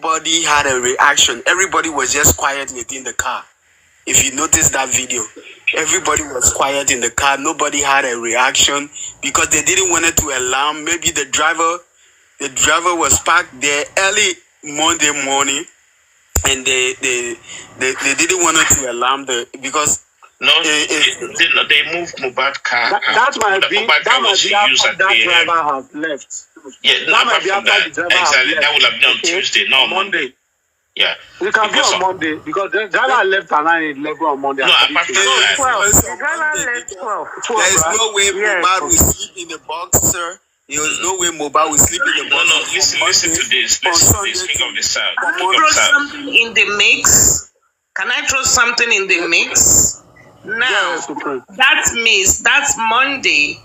nobody had a reaction. Everybody was just quiet within the car. If you notice that video, everybody was quiet in the car. Nobody had a reaction because they didn't want it to alarm. Maybe the driver was parked there early Monday morning, and they didn't want it to alarm because. No, they moved Mubad car. That might be after that driver has left. Yeah, that might be after the driver exactly. That would have been on Tuesday, not Monday. Yeah. We can be on Monday because the driver left around 11 on Monday. No, apart from that. 12. The driver left 12. There is no way Mubad will sleep in the box, sir. There is no way Mubad will sleep in the box. No, listen to this. Speak of the sound. Can I throw something in the mix? Can I throw something in the mix? Now, that's Monday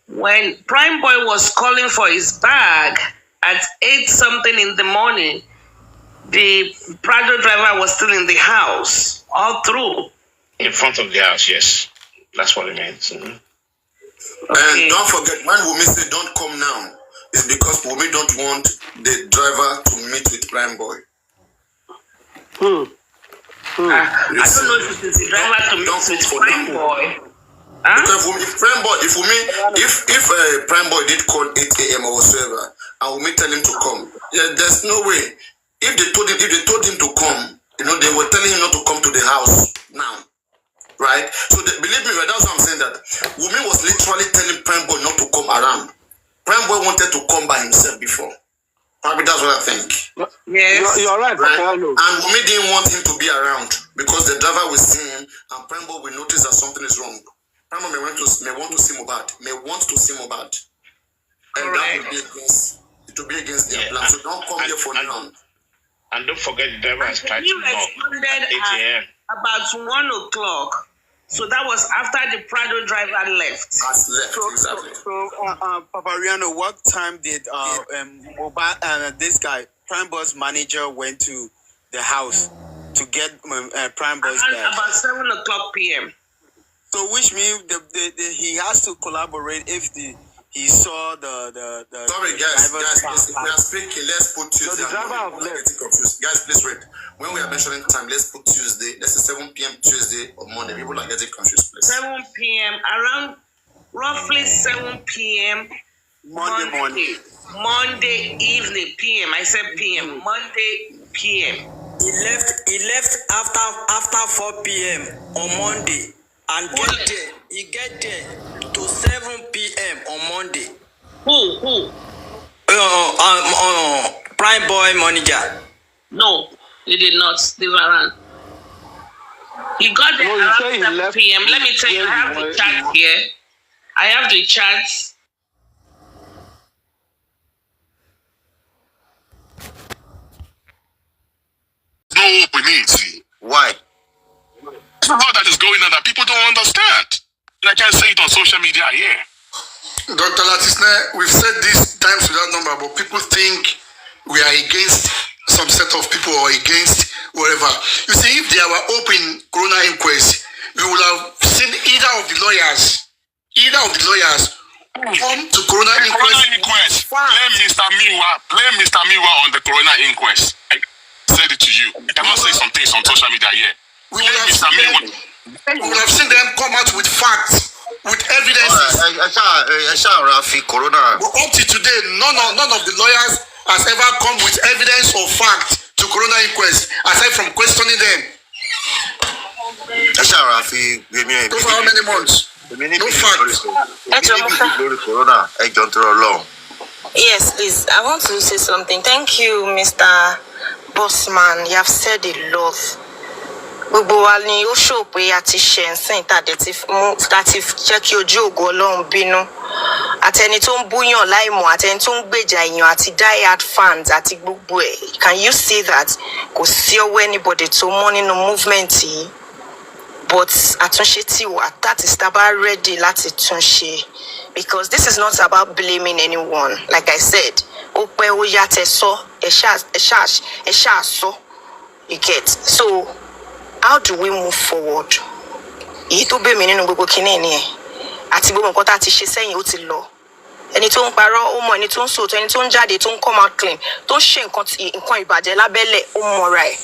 when Prime Boy was calling for his bag at 8 something in the morning. The Prado driver was still in the house all through. In front of the house, yes. That's what it means. Mm-hmm. Okay. And don't forget, when Wunmi said don't come now, it's because Wunmi don't want the driver to meet with Prime Boy. I don't know if it's the driver to meet with Prime Boy. Because if Prime Boy, if Prime Boy did call 8 a.m. or whatsoever, and Wunmi tell him to come, yeah, there's no way. If they told him to come, they were telling him not to come to the house now, right? So believe me, right? That's why I'm saying that Wunmi was literally telling Prime Boy not to come around. Prime Boy wanted to come by himself before. Probably that's what I think. Yes, you're right. And Wunmi didn't want him to be around because the driver will see him, and Prime Boy will notice that something is wrong. Prime Boy may want to see Mubad, and that will be against their plan. So don't come here for now. And don't forget the driver has tried to knock at 8 a.m. About 1 o'clock. So that was after the Prado driver left. Exactly. So, Papa Riano, what time did this guy, Prime Boy's manager, went to the house to get Prime Boy's bag? About 7 o'clock p.m. So, which means he has to collaborate if he saw the Sorry, guys, we are speaking. Let's put Tuesday. So the driver getting confused. Guys, please wait. When we are mentioning time, let's put Tuesday. Let's say 7 p.m. Tuesday or Monday. People are getting confused, please. 7 p.m. around roughly 7 p.m. Monday morning. Monday evening p.m. I said p.m. Monday p.m. He left after 4 p.m. on Monday and he get there to 7 p.m. on Monday. Who? Prime Boy manager. No, he did not. They were around. He got there around 7 p.m. Let me tell you, I have the chat here. I have the chats. No opportunity. Why? There's a lot that is going on that people don't understand. And I can't say it on social media here. Dr. Latisne, we've said this times without number, but people think we are against some set of people or against whatever. You see, if there were open corona inquest, we would have seen either of the lawyers come to corona inquest. Blame Mr. Miwa on the corona inquest. I said it to you. I cannot say some things on social media here. We would have seen them come out with facts, with evidences. Corona. But up to today, none of the lawyers has ever come with evidence or fact to corona inquest, aside from questioning them. Those for how many months? No facts. Yes, please. I want to say something. Thank you, Mr. Bossman. You have said a lot. Gbogbo wa ni ó show pé a ti ṣe nsìn tàdé ti jẹ́ kí ojú ògo Ọlọ́run bínú. Àtẹni tó ń búyàn láìmọ̀, àtẹni tó ń gbèjà èèyàn, àti die-hard fans àti gbogbo ẹ̀. Can you see that? Kò sí ọwọ́ anybody tó mọ́ nínú movement yìí. But àtúnṣe ti wà, that is taba ready láti túnṣe. Because this is not about blaming anyone. Like I said, ó pẹ́ ó yá tẹ́ sọ, ẹ ṣáà sọ. You get? So, how do we move forward? Èyí tó bẹ̀ mí nínú gbogbo kinní ni ẹ̀. Àti gbogbo nǹkan tá ti ṣe sẹ́yìn ó ti lọ. ẹni tó ń parọ́ ó mọ ẹni tó ń sòótọ́ ẹni tó ń jáde tó ń come out clean tó ń ṣe nǹkan ìbàjẹ́ lábẹ́lẹ̀ ó mọra ẹ̀.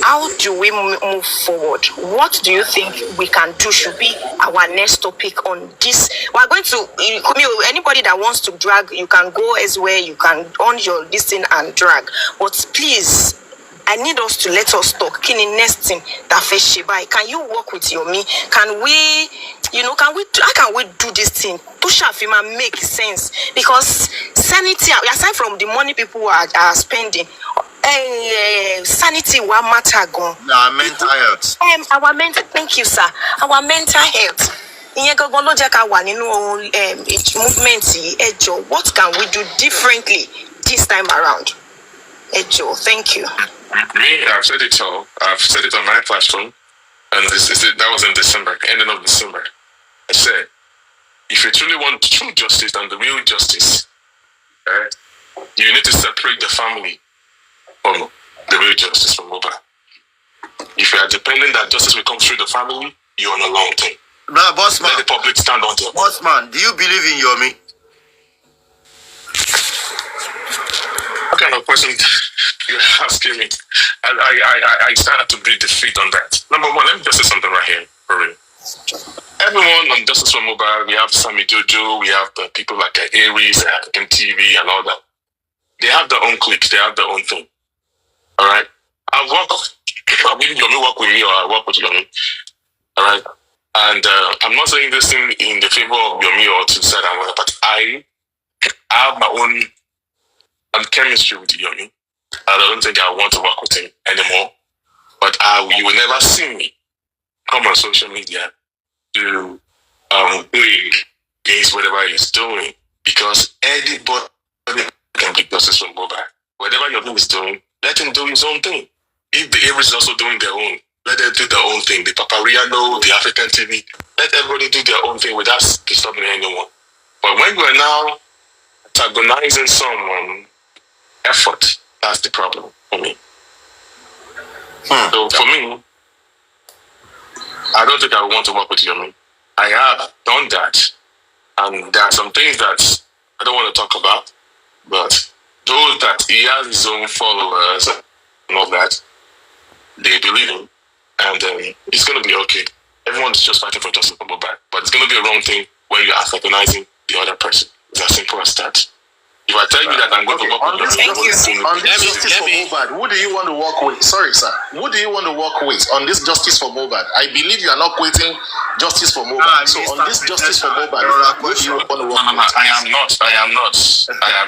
How do we move forward? What do you think we can do should be our next topic on this? We are going to, anybody that wants to drag, you can go elsewhere, you can on your listing and drag. But please, I need us to let us talk. Kini next thing that face Shibai. Can you work with Yomi? Can we, how can we do this thing? Push Afima make sense. Because sanity, aside from the money people are spending, sanity will matter gone. Our mental health. Thank you, sir. Our mental health. Movement. What can we do differently this time around? Ejo, thank you. Me, I've said it all. I've said it on my platform, and that was in December, ending of December. I said, if you truly want true justice and the real justice, you need to separate the family from the real justice from mobile. If you are depending that justice will come through the family, you're on a long thing. Now, Bossman, let the public stand on them. Bossman, do you believe in Yomi? What kind of question you're asking me? I started to breathe defeat on that. Number one, let me just say something right here, for real. Everyone on Justice for Mobile, we have Sammy Jojo, we have the people like Aries, MTV, and all that. They have their own cliques, they have their own thing. All right? I mean, Yomi work with me or I work with Yomi. All right? And I'm not saying this thing in the favor of Yomi or to say that, but I have my own chemistry with Yomi. I don't think I want to work with him anymore. But you will never see me come on social media to against whatever he's doing. Because anybody can be justice from mobile. Whatever Yomi is doing, let him do his own thing. If the Aries is also doing their own, let them do their own thing. The Papariano, the African TV, let everybody do their own thing without disturbing anyone. But when you are now antagonizing someone, effort, that's the problem for me. So for me, I don't think I want to work with Yomi. I have done that. And there are some things that I don't want to talk about, but those that he has his own followers and all that, they believe him. And it's going to be okay. Everyone's just fighting for justice for mobile. But it's going to be a wrong thing when you are recognizing the other person. It's as simple as that. If I tell you that I'm going to work with on this justice for mobile, who do you want to work with? Sorry, sir. Who do you want to work with on this justice for mobile? I believe you are not quitting justice for mobile. So on this justice for mobile, who do you want to work with? I am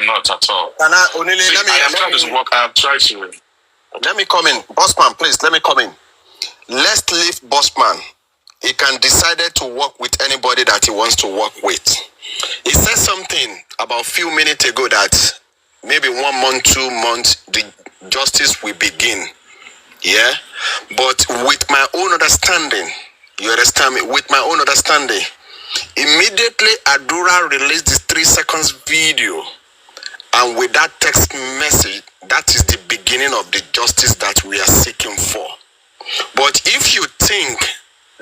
not at all. I've tried to. Let me come in. Bossman, please, let me come in. Let's leave Bossman. He can decide to work with anybody that he wants to work with. He said something about a few minutes ago that maybe 1 month, 2 months, the justice will begin. Yeah? But with my own understanding, you understand me? With my own understanding, immediately Adura released this 3 seconds video, and with that text message, that is the beginning of the justice that we are seeking for. But if you think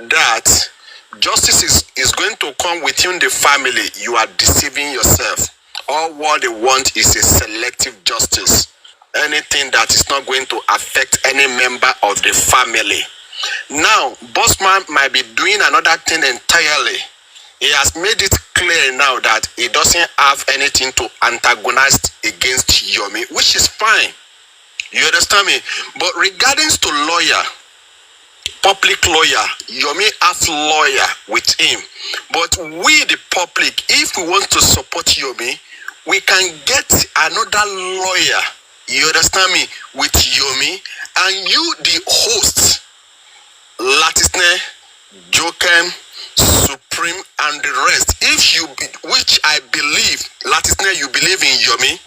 that justice is going to come within the family, you are deceiving yourself. All what they want is a selective justice. Anything that is not going to affect any member of the family. Now, Bossman might be doing another thing entirely. He has made it clear now that he doesn't have anything to antagonize against Yomi, which is fine. You understand me? But regarding to lawyer, public lawyer, Yomi has lawyer with him. But we, the public, if we want to support Yomi, we can get another lawyer, you understand me, with Yomi, and you, the host, Latisne, Jokem, Supreme, and the rest. If you, which I believe, Latisne, you believe in Yomi,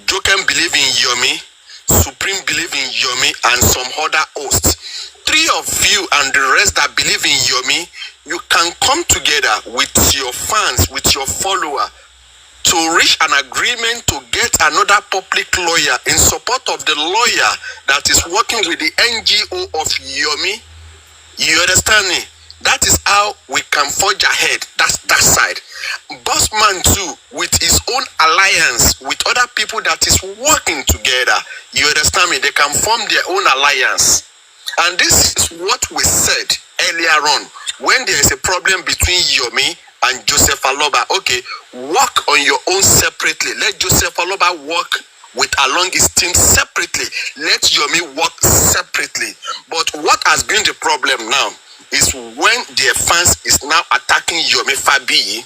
Jokem believe in Yomi, Supreme believe in Yomi, and some other hosts. 3 of you and the rest that believe in Yomi, you can come together with your fans, with your follower, to reach an agreement to get another public lawyer in support of the lawyer that is working with the NGO of Yomi. You understand me? That is how we can forge ahead. That's that side. Bossman too, with his own alliance with other people that is working together. You understand me? They can form their own alliance. And this is what we said earlier on. When there is a problem between Yomi and Joseph Aloba, okay, work on your own separately. Let Joseph Aloba work with along his team separately. Let Yomi work separately. But what has been the problem now is when their fans is now attacking Yomi Fabi,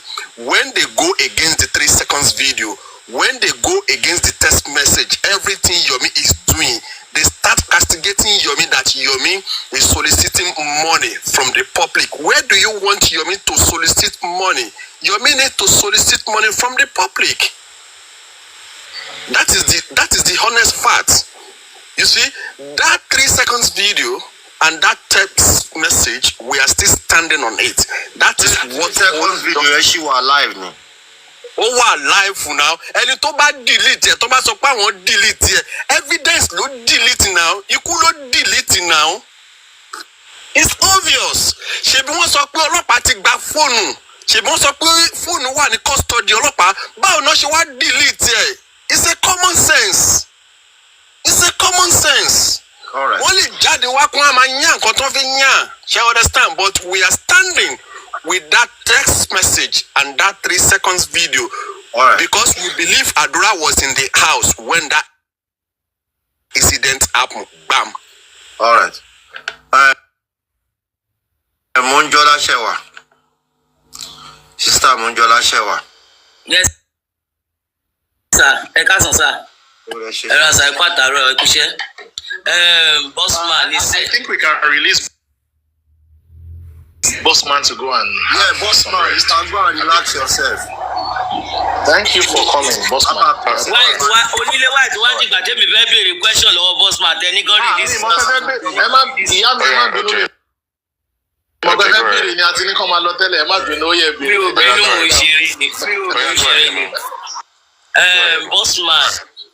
when they go against the 3 seconds video, when they go against the text message, everything Yomi is doing, they start castigating Yomi that Yomi is soliciting money from the public. Where do you want Yomi to solicit money? Yomi need to solicit money from the public. That is the honest fact. You see, that 3 seconds video and that text message, we are still standing on it. That is what seconds video she was alive now. Oh, alive now. And you talk about delete it. Talk about delete it. Evidence no delete now. You could not delete it now. It's obvious. She be wants to put a party back phone. She wants to put phone one custody but no she want delete it. It's a common sense. It's a common sense. All right. Only Jadi she understand, but we are standing with that text message and that 3 seconds video. All right. Because we believe Adura was in the house when that incident happened. Bam. All right. Monjola Shewa. Sister Monjola Shewa. Yes, sir. Sir. Bossman, I think we can release Bossman to go and Bossman, you can go and relax yourself. Thank you for coming, Bossman. Bossman,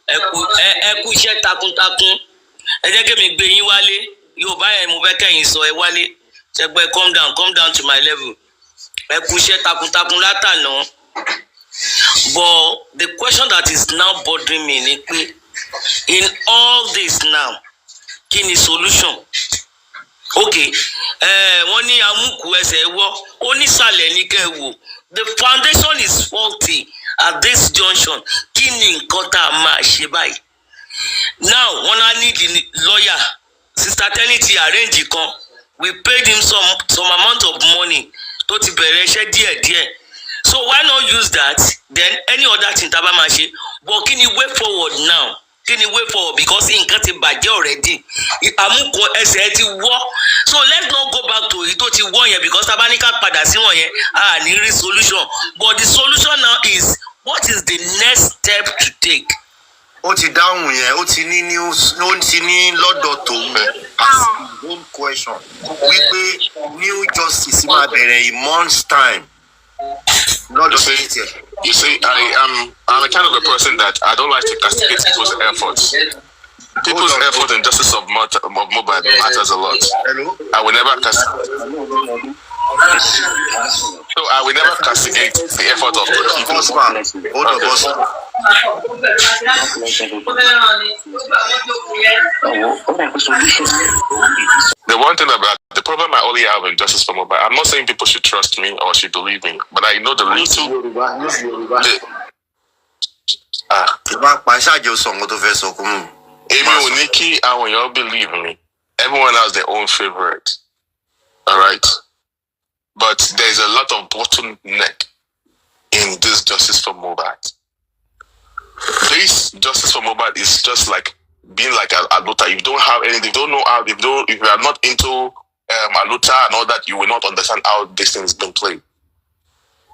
ẹkú iṣẹ́ takuntakun. Ẹ jẹ́ kí mi gbé yín wálé. Yorùbá yẹn mo fẹ́ kẹ́yìn sọ ẹ wálé. Ṣẹgbẹ́ come down to my level. Ẹkú iṣẹ́ takuntakun látàná. But the question that is now bothering me ni pé in all this now, kí ni solution? Okay, wọ́n ní amúkú ẹsẹ̀ wọ́, ó ní sàlẹ̀ ní kẹ́ wò. The foundation is faulty at this junction. Kí ni nǹkan tá a máa ṣe báyìí? Now, when I need the lawyer, Sister Tenity arrange kan. We paid him some amount of money. Tó ti bẹ̀rẹ̀ iṣẹ́ díẹ̀. So why not use that? Then any other thing tá a bá máa ṣe. But kí ni way forward now? Kí ni way forward? Because nǹkan ti bàjẹ́ already. Àmúkọ ẹsẹ̀ ti wọ́. So let's not go back to it tó ti wọ́ yẹn because tá a bá ní ká padà sí wọ̀n yẹn, a ní rí solution. But the solution now is, what is the next step to take? Ó ti dáhùn yẹn, ó ti ní news, ó ti ní lọ́dọ̀ tó as one question. Wípé new justice máa bẹ̀rẹ̀ in months time. You see, I'm a kind of a person that I don't like to castigate people's efforts. People's effort in justice of mobile matters a lot. I will never castigate. So I will never castigate the effort of the people. The one thing about the problem I only have in justice for mobile, I'm not saying people should trust me or should believe me, but I know the little. Believe me. Everyone has their own favorite. All right. But there's a lot of bottleneck in this justice for mobile. This justice for mobile is just like being like a Aluta. If you don't have anything, if you don't know how, if you are not into Aluta and all that, you will not understand how this thing is being played.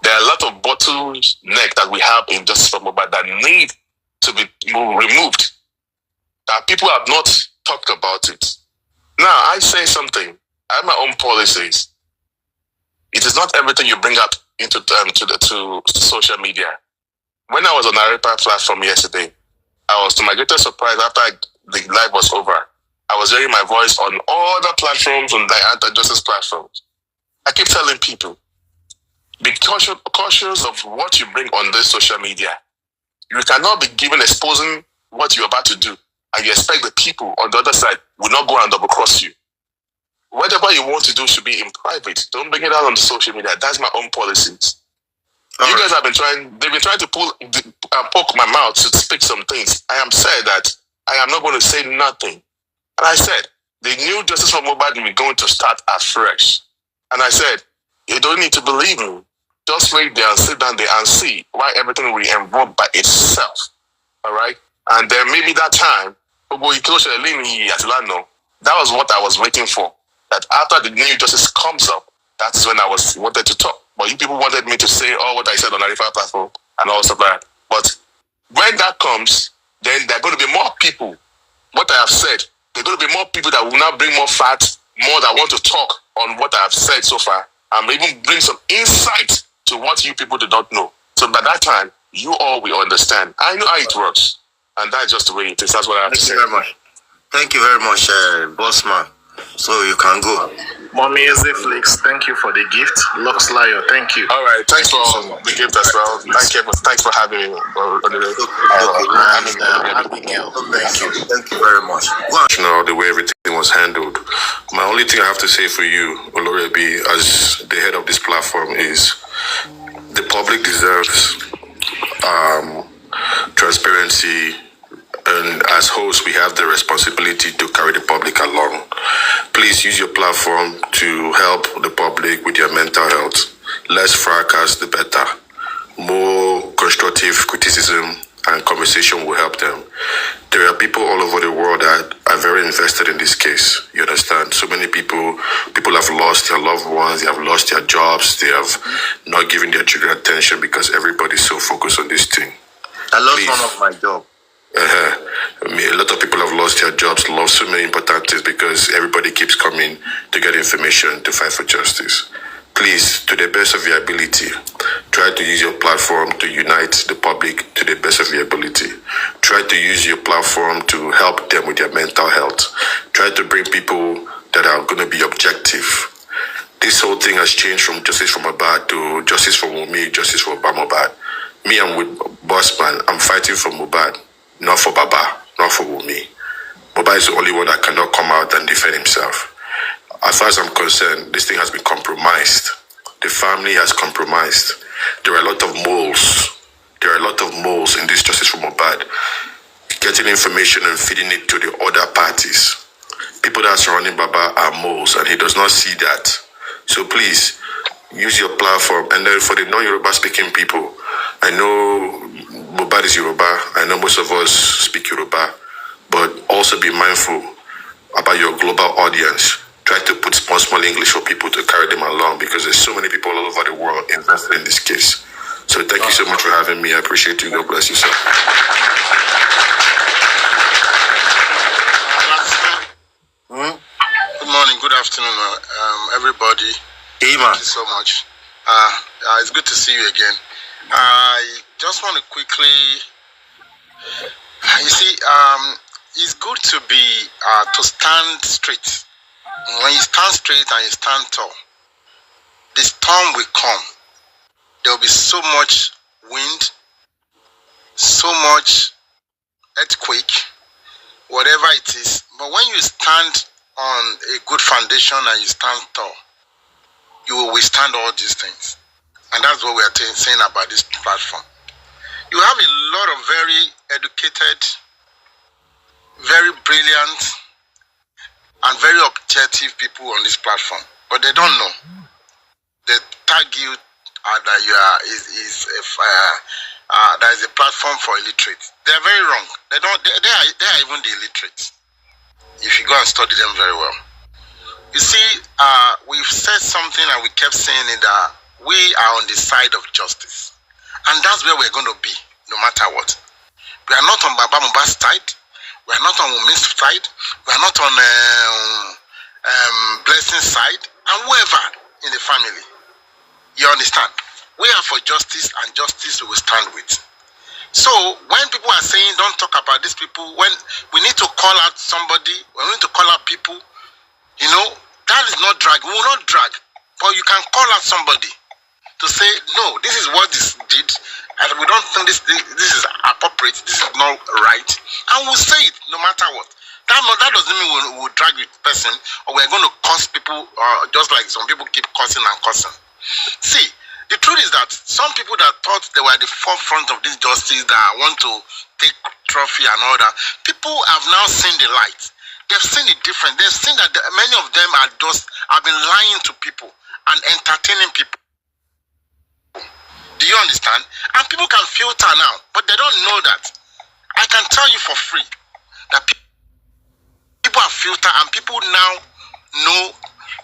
There are a lot of bottleneck that we have in justice for mobile that need to be removed. That people have not talked about it. Now I say something. I have my own policies. It is not everything you bring up into to social media. When I was on the Aripa platform yesterday, I was, to my greatest surprise, after the live was over, I was hearing my voice on all the platforms, on the anti-justice platforms. I keep telling people, be cautious of what you bring on this social media. You cannot be given exposing what you're about to do, and you expect the people on the other side will not go and double cross you. Whatever you want to do should be in private. Don't bring it out on the social media. That's my own policies. You guys have been they've been trying to poke my mouth to speak some things. I am said that I am not going to say nothing. And I said, the new justice for Mohbad is going to start afresh. And I said, you don't need to believe me. Just wait there and sit down there and see why everything will evolve by itself. All right? And then maybe that time, that was what I was waiting for. That after the new justice comes up, that's when I wanted to talk. But you people wanted me to say all what I said on the Arifa platform and all stuff like that. But when that comes, then there are going to be more people. What I have said, there are going to be more people that will now bring more facts, more that want to talk on what I have said so far, and even bring some insight to what you people do not know. So by that time, you all will understand. I know how it works. And that's just the way it is. That's what I have to say. Thank you very much, boss man. So you can go. Mommy Flix, thank you for the gift. Lux Lion, thank you. All right, thanks for the gift as well. Thanks for having me. Thank you very much. The way everything was handled. My only thing I have to say for you, Olorebi, as the head of this platform, is the public deserves transparency. And as hosts, we have the responsibility to carry the public along. Please use your platform to help the public with their mental health. Less fracas, the better. More constructive criticism and conversation will help them. There are people all over the world that are very invested in this case. You understand? So many people have lost their loved ones, they have lost their jobs, they have not given their children attention because everybody's so focused on this thing. I lost one of my jobs. A lot of people have lost their jobs, lost so many important things because everybody keeps coming to get information to fight for justice. Please, to the best of your ability, try to use your platform to unite the public to the best of your ability. Try to use your platform to help them with their mental health. Try to bring people that are going to be objective. This whole thing has changed from justice for Mohbad to justice for Wunmi, justice for Mohbad. Me, I'm with Bossman. I'm fighting for Mohbad. Not for Baba, not for Wunmi. Baba is the only one that cannot come out and defend himself. As far as I'm concerned, this thing has been compromised. The family has compromised. There are a lot of moles. There are a lot of moles in this justice for Mohbad. Getting information and feeding it to the other parties. People that are surrounding Baba are moles, and he does not see that. So please, use your platform. And then for the non-Yoruba speaking people, I know Mohbad is Yoruba. I know most of us speak Yoruba, but also be mindful about your global audience. Try to put small English for people to carry them along because there's so many people all over the world invested in this case. So thank you so much for having me. I appreciate you. God bless you, sir. Good morning, good afternoon, everybody. Thank you so much. It's good to see you again. I just want to quickly, it's good to be to stand straight. When you stand straight and you stand tall, the storm will come. There will be so much wind, so much earthquake, whatever it is. But when you stand on a good foundation and you stand tall, you will withstand all these things. And that's what we are saying about this platform. You have a lot of very educated, very brilliant, and very objective people on this platform, but they don't know. They tag you that you are there is a platform for illiterates. They are very wrong. They are even the illiterates. If you go and study them very well, you see, we've said something and we kept saying it that we are on the side of justice, and that's where we're going to be, no matter what. We are not on Baba Mohbad's side. We are not on Wunmi's side. We are not on Blessing's side, and whoever in the family. You understand? We are for justice, and justice we will stand with. So when people are saying don't talk about these people, when we need to call out somebody, we need to call out people, that is not drag. We will not drag. But you can call out somebody to say, no, this is what this did, and we don't think this is appropriate, this is not right, and we'll say it no matter what. That doesn't mean we'll drag the person, or we're going to curse people, just like some people keep cursing and cursing. See, the truth is that some people that thought they were at the forefront of this justice, that want to take trophy and all that, people have now seen the light. They've seen the difference. They've seen that many of them have been lying to people and entertaining people. Do you understand? And people can filter now, but they don't know that. I can tell you for free that people are filtered, and people now know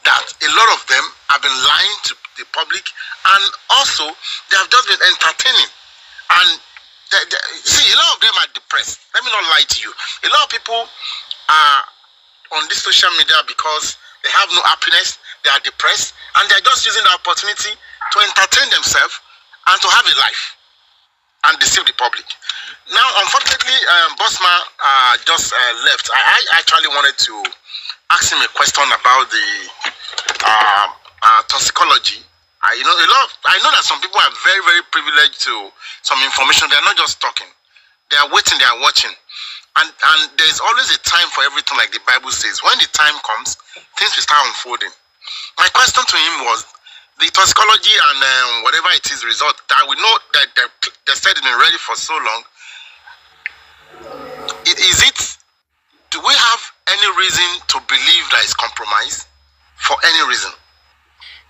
that a lot of them have been lying to the public, and also they have just been entertaining. And see, a lot of them are depressed. Let me not lie to you. A lot of people are on this social media because they have no happiness, they are depressed, and they're just using the opportunity to entertain themselves and to have a life and deceive the public. Now, unfortunately, Bossman just left. I actually wanted to ask him a question about the toxicology. I know that some people are very, very privileged to some information. They are not just talking. They are waiting, they are watching. And there's always a time for everything, like the Bible says. When the time comes, things will start unfolding. My question to him was, the toxicology and whatever it is result, that we know that they said it's been ready for so long. Do we have any reason to believe that it's compromised for any reason?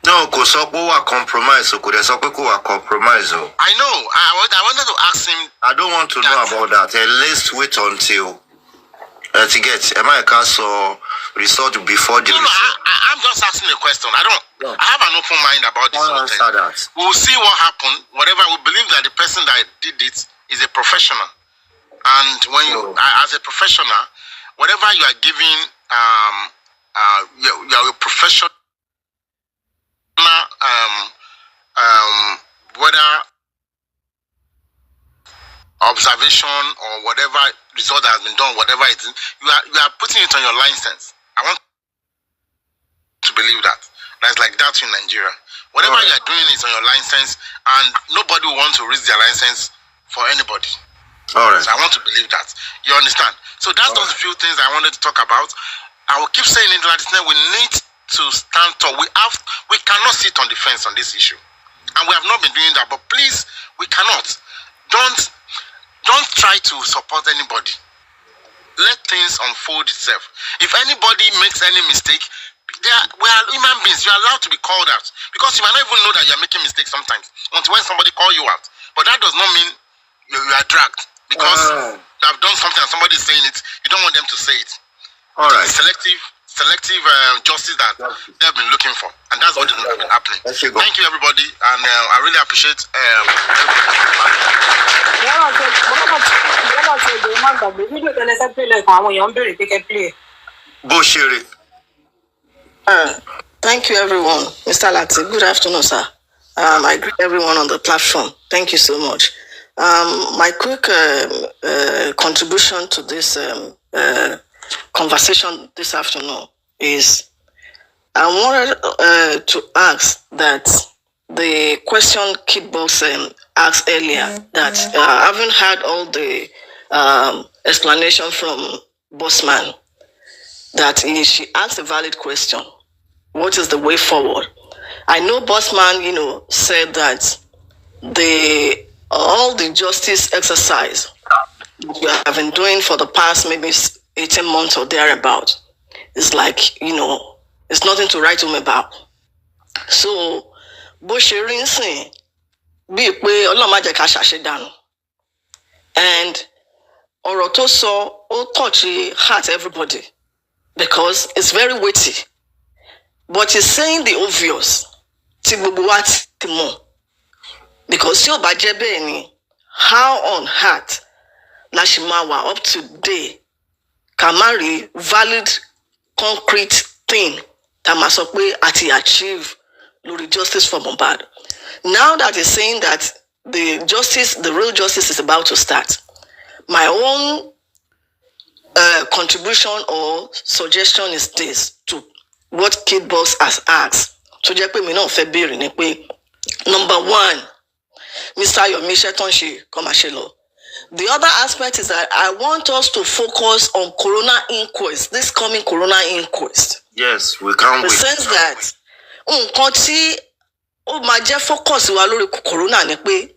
No, because we are compromised. Compromise. I know. I wanted to ask him. I don't want to know about that. At least wait until to get MICAS result before the result. I'm just asking a question. I have an open mind about this whole thing. We'll see what happened. Whatever, we believe that the person that did it is a professional. And when you, as a professional, whatever you are giving, you are a professional. Whether observation or whatever result has been done, whatever it is, you are putting it on your license. I want to believe that. That's like that in Nigeria. Whatever you are doing is on your license, and nobody will want to risk their license for anybody. So I want to believe that. You understand? So that's those few things I wanted to talk about. I will keep saying it like this. We need to stand tall. We cannot sit on the fence on this issue, and we have not been doing that. But please, we cannot. Don't try to support anybody. Let things unfold itself. If anybody makes any mistake, we are human beings. You are allowed to be called out, because you might not even know that you are making mistakes sometimes until when somebody calls you out. But that does not mean you are dragged because you have done something and somebody is saying it. You don't want them to say it. Selective justice that they have been looking for, and that's what has been happening. Thank you, everybody, and I really appreciate Thank you, everyone. Mr. Lati, good afternoon, sir. I greet everyone on the platform. Thank you so much. My quick contribution to this conversation this afternoon is I wanted to ask that the question Kidbox asked earlier, that having had all the explanation from Bossman, that she asked a valid question. What is the way forward? I know Bossman, said that all the justice exercise we have been doing for the past maybe 18 months or thereabout, it's like, it's nothing to write home about. So, bó ṣe rí nsìn bíi pé Ọlọ́run má jẹ́ ká ṣàṣedànù, and ọ̀rọ̀ tó sọ ó touch heart everybody because it's very weighty, but he's saying the obvious tí gbogbo wa ti mọ̀, because tí ó bá jẹ́ bẹ́ẹ̀ ni, how on earth la ṣe máa wà up to date ká má rí valid concrete thing tá máa sọ pé àti achieve lórí justice for Mohbad. Now that he's saying that the real justice is about to start, my own contribution or suggestion is this to what Kid Boss has asked, tó jẹ́ pé mi náà fẹ́ béèrè ni pé number one, Mr. Yomi Shetonshi Komashelo. The other aspect is that I want us to focus on Corona inquest, this coming Corona inquest. Yes, we can't wait. The sense that nǹkan tí ó máa jẹ́ focus wa lórí Corona ni pé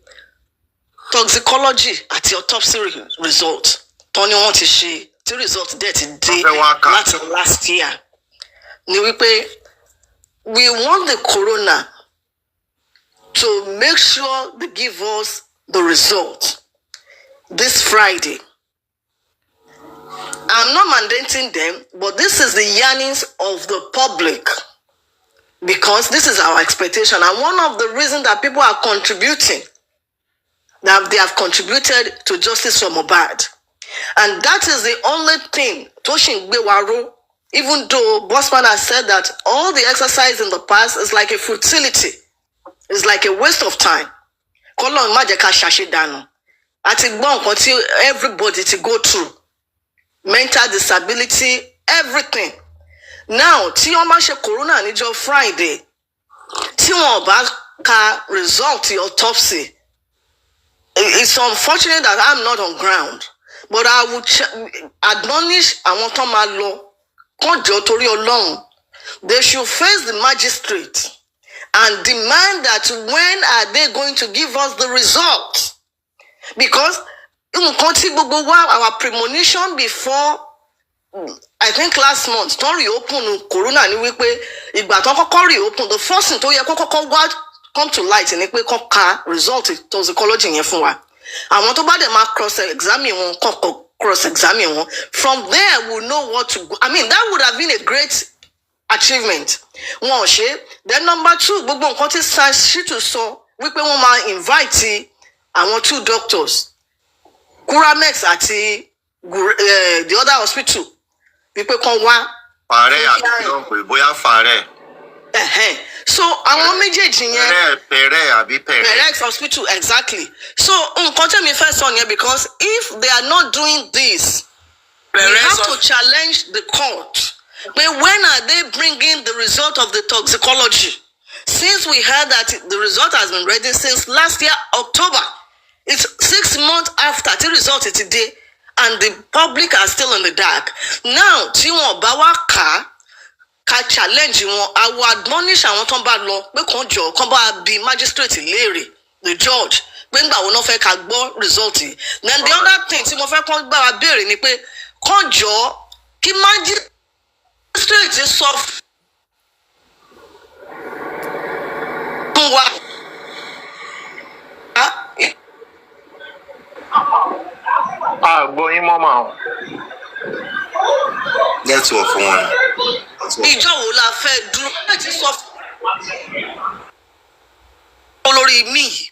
toxicology àti autopsy result tó ní wọ́n ti ṣe tí result dẹ̀ ti dé láti last year ni wípé we want the Corona to make sure they give us the result this Friday. I'm not mandating them, but this is the yearnings of the public because this is our expectation. And one of the reasons that people are contributing, that they have contributed to justice for Mohbad. And that is the only thing, Toshin Bewaro, even though Bossman has said that all the exercise in the past is like a futility. It's like a waste of time. Kolon majeka shashidano. Ati gbon until everybody to go through. Mental disability, everything. Now, tí wọ́n bá ṣe corona níjọ́ Friday, tí wọ́n bá ka result the autopsy, it's unfortunate that I'm not on ground, but I would admonish àwọn tó máa lọ kán jọ̀ọ́ torí Ọlọ́run. They should face the magistrate and demand that when are they going to give us the result? Because our premonition before, I think last month, don't reopen Corona ni wípé ìgbà tó kọ́kọ́ reopen, the first thing tó yẹ kọ́kọ́ come to light ni pé kó ka result toxicology yẹn fún wa. Àwọn tó bá dẹ̀ máa cross-examine wọn kọ́kọ́ cross-examine wọn. From there we'll know what to go. I mean, that would have been a great achievement. Wọn ò ṣe. Then number two, gbogbo nǹkan tí SH0 ጽKING sọ wípé wọ́n máa invite àwọn two doctors, Kuramex àti the other hospital, wípé kan wá. Fàárẹ̀ àbí kí bóyá fàárẹ̀. So àwọn méjèèjì yẹn. Perex hospital, exactly. So nǹkan tí mi fẹ́ sọ nìyẹn because if they are not doing this, we have to challenge the court. But when are they bringing the result of the toxicology? Since we heard that the result has been ready since last year, October, it's 6 months after the result is today, and the public are still in the dark. Now, tí wọ́n bá wá ka challenge wọn, I will admonish àwọn tó ń bá lọ pé kàn jọ kàn bá bí magistrate léèrè, the judge, pé ńgbà wo náà fẹ́ ká gbọ́ result yìí. Then the other thing tí mo fẹ́ kàn gbà wá béèrè ni pé kàn jọ kí magistrate sọ fún wa. Going mama. That's what for one. Ìjọ wo la fẹ́ dúró láti sọ olórí mi?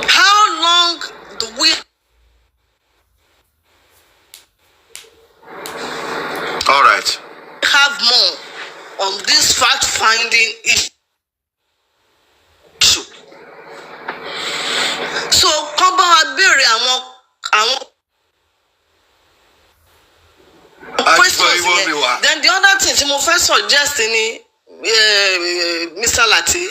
How long do we? All right. Have more on this fact-finding issue. So, kán bá wa béèrè àwọn questions yẹn. Then the other thing tí mo fẹ́ suggest ni Mr. Lati,